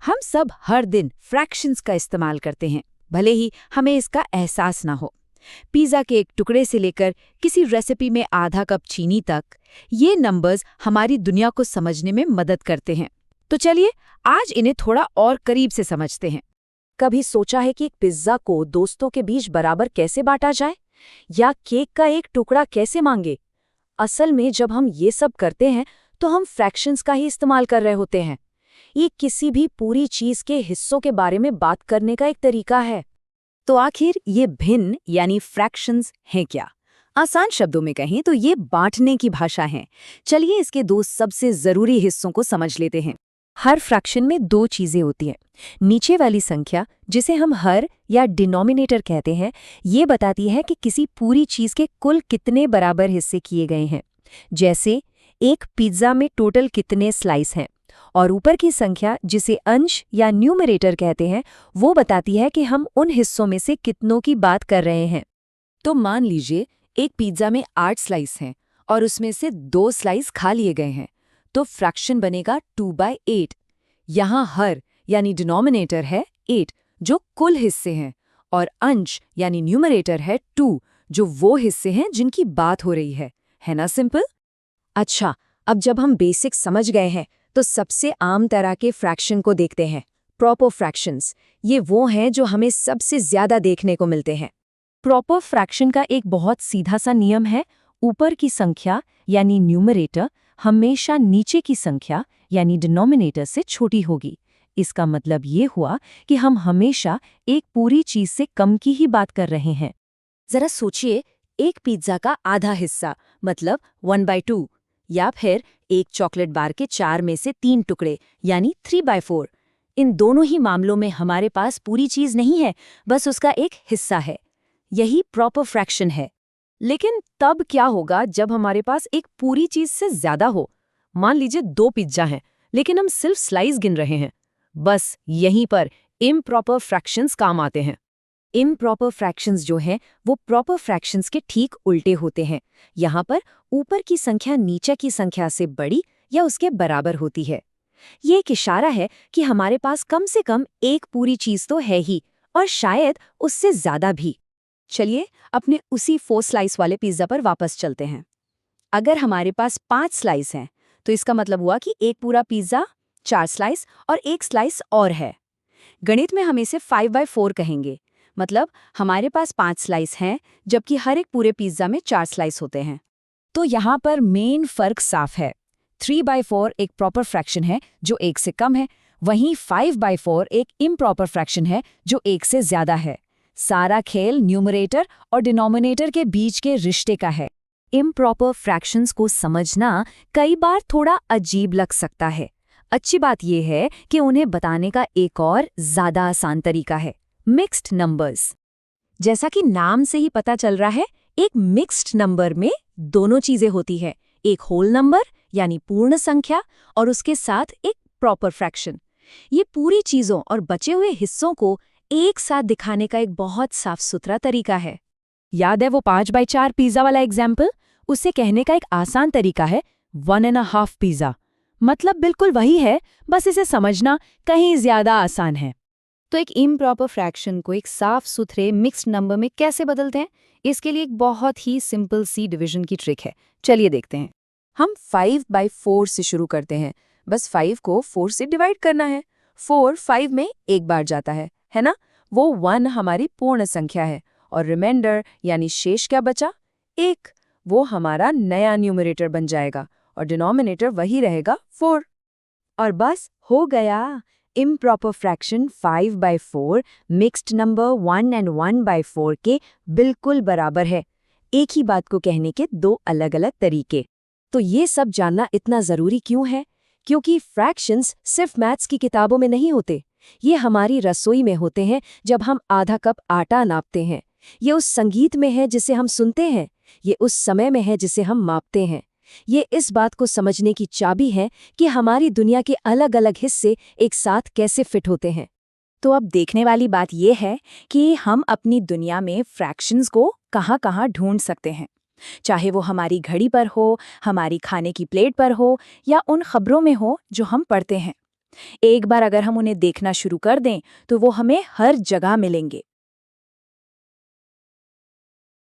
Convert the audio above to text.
हम सब हर दिन फ्रैक्शंस का इस्तेमाल करते हैं, भले ही हमें इसका एहसास ना हो। पिज़्ज़ा के एक टुकड़े से लेकर किसी रेसिपी में आधा कप चीनी तक, ये नंबर्स हमारी दुनिया को समझने में मदद करते हैं। तो चलिए आज इन्हें थोड़ा और करीब से समझते हैं। कभी सोचा है कि एक पिज्जा को दोस्तों के बीच बराबर कैसे बांटा जाए, या केक का एक टुकड़ा कैसे मांगे? असल में जब हम ये सब करते हैं तो हम फ्रैक्शंस का ही इस्तेमाल कर रहे होते हैं। ये किसी भी पूरी चीज के हिस्सों के बारे में बात करने का एक तरीका है। तो आखिर ये भिन्न यानी फ्रैक्शंस हैं क्या? आसान शब्दों में कहें तो ये बांटने की भाषा है। चलिए इसके दो सबसे जरूरी हिस्सों को समझ लेते हैं। हर फ्रैक्शन में दो चीजें होती हैं। नीचे वाली संख्या, जिसे हम हर या डिनोमिनेटर कहते हैं, ये बताती है कि किसी पूरी चीज के कुल कितने बराबर हिस्से किए गए हैं। जैसे एक पिज्जा में टोटल कितने स्लाइस हैं। और ऊपर की संख्या, जिसे अंश या न्यूमरेटर कहते हैं, वो बताती है कि हम उन हिस्सों में से कितनों की बात कर रहे हैं। तो मान लीजिए एक पिज्जा में 8 स्लाइस हैं और उसमें से 2 स्लाइस खा लिए गए हैं, तो फ्रैक्शन बनेगा 2/8। यहाँ हर यानी डिनोमिनेटर है 8, जो कुल हिस्से हैं, और अंश यानी न्यूमरेटर है 2, जो वो हिस्से हैं जिनकी बात हो रही है ना सिंपल? अच्छा, अब जब हम बेसिक समझ गए हैं तो सबसे आम तरह के फ्रैक्शन को देखते हैं, प्रॉपर फ्रैक्शंस। ये वो हैं जो हमें सबसे ज्यादा देखने को मिलते हैं। प्रॉपर फ्रैक्शन का एक बहुत सीधा सा नियम है, ऊपर की संख्या यानी न्यूमरेटर हमेशा नीचे की संख्या यानी डिनोमिनेटर से छोटी होगी। इसका मतलब ये हुआ कि हम हमेशा एक पूरी चीज से कम की ही बात कर रहे हैं। जरा सोचिए, एक पिज्जा का आधा हिस्सा मतलब 1/2, या फिर एक चॉकलेट बार के 4 में से 3 टुकड़े यानी 3/4। इन दोनों ही मामलों में हमारे पास पूरी चीज नहीं है, बस उसका एक हिस्सा है। यही प्रॉपर फ्रैक्शन है। लेकिन तब क्या होगा जब हमारे पास एक पूरी चीज से ज्यादा हो? मान लीजिए 2 पिज्जा हैं, लेकिन हम सिर्फ स्लाइस गिन रहे हैं। बस यहीं पर इम्प्रॉपर फ्रैक्शंस काम आते हैं। इम्प्रॉपर फ्रैक्शंस जो हैं वो प्रॉपर फ्रैक्शंस के ठीक उल्टे होते हैं। यहाँ पर ऊपर की संख्या नीचे की संख्या से बड़ी या उसके बराबर होती है। ये एक इशारा है कि हमारे पास कम से कम एक पूरी चीज तो है ही, और शायद उससे ज्यादा भी। चलिए अपने उसी 4 स्लाइस वाले पिज्जा पर वापस चलते हैं। अगर हमारे पास 5 स्लाइस हैं, तो इसका मतलब हुआ कि एक पूरा पिज्जा, 4 स्लाइस और एक स्लाइस और है। गणित में हम इसे 5/4 कहेंगे। मतलब हमारे पास 5 स्लाइस हैं, जबकि हर एक पूरे पिज्जा में 4 स्लाइस होते हैं। तो यहाँ पर मेन फर्क साफ है। 3/4 एक प्रॉपर फ्रैक्शन है जो 1 से कम है, वहीं 5/4 एक इम्प्रॉपर फ्रैक्शन है जो 1 से ज्यादा है। सारा खेल न्यूमरेटर और डिनोमिनेटर के बीच के रिश्ते का है। इम्प्रॉपर फ्रैक्शंस को समझना कई बार थोड़ा अजीब लग सकता है। अच्छी बात यह है कि उन्हें बताने का एक और ज्यादा आसान तरीका है, मिक्स्ड नंबर्स। जैसा कि नाम से ही पता चल रहा है, एक मिक्स्ड नंबर में दोनों चीजें होती है, एक होल नंबर यानी पूर्ण संख्या और उसके साथ एक प्रॉपर फ्रैक्शन। ये पूरी चीजों और बचे हुए हिस्सों को एक साथ दिखाने का एक बहुत साफ सुथरा तरीका है। याद है वो 5/4 पिज्जा वाला एग्जाम्पल? उसे कहने का एक आसान तरीका है 1.5 पिज्जा। मतलब बिल्कुल वही है, बस इसे समझना कहीं ज्यादा आसान है। तो एक इम्प्रॉपर फ्रैक्शन को एक साफ सुथरे मिक्स्ड नंबर में कैसे बदलते हैं, इसके लिए एक बहुत ही सिंपल सी डिवीजन की ट्रिक है। चलिए देखते हैं। हम 5/4 से शुरू करते हैं। बस 5 को 4 से डिवाइड करना है। 4 5 में एक बार जाता है ना? वो 1 हमारी पूर्ण संख्या है, और रिमाइंडर यानी शेष क्या बचा? 1। वो हमारा नया न्यूमरेटर बन जाएगा और डिनोमिनेटर वही रहेगा 4। और बस हो गया। इम्प्रॉपर फ्रैक्शन 5/4 मिक्स्ड नंबर 1 और 1/4 के बिल्कुल बराबर है। एक ही बात को कहने के दो अलग-अलग तरीके। तो ये सब जानना इतना जरूरी क्यों है? क्योंकि फ्रैक्शंस सिर्फ मैथ्स की किताबों में नहीं होते। ये हमारी रसोई में होते हैं जब हम आधा कप आटा नापते हैं। ये उस संगीत में है जिसे हम सुनते हैं। ये उस समय में है जिसे हम मापते हैं। ये इस बात को समझने की चाबी है कि हमारी दुनिया के अलग-अलग हिस्से एक साथ कैसे फिट होते हैं। तो अब देखने वाली बात यह है कि हम अपनी दुनिया में फ्रैक्शंस को कहाँ-कहाँ ढूंढ सकते हैं। चाहे वो हमारी घड़ी पर हो, हमारी खाने की प्लेट पर हो, या उन खबरों में हो जो हम पढ़ते हैं। एक बार अगर हम उन्हें देखना शुरू कर दें तो वो हमें हर जगह मिलेंगे।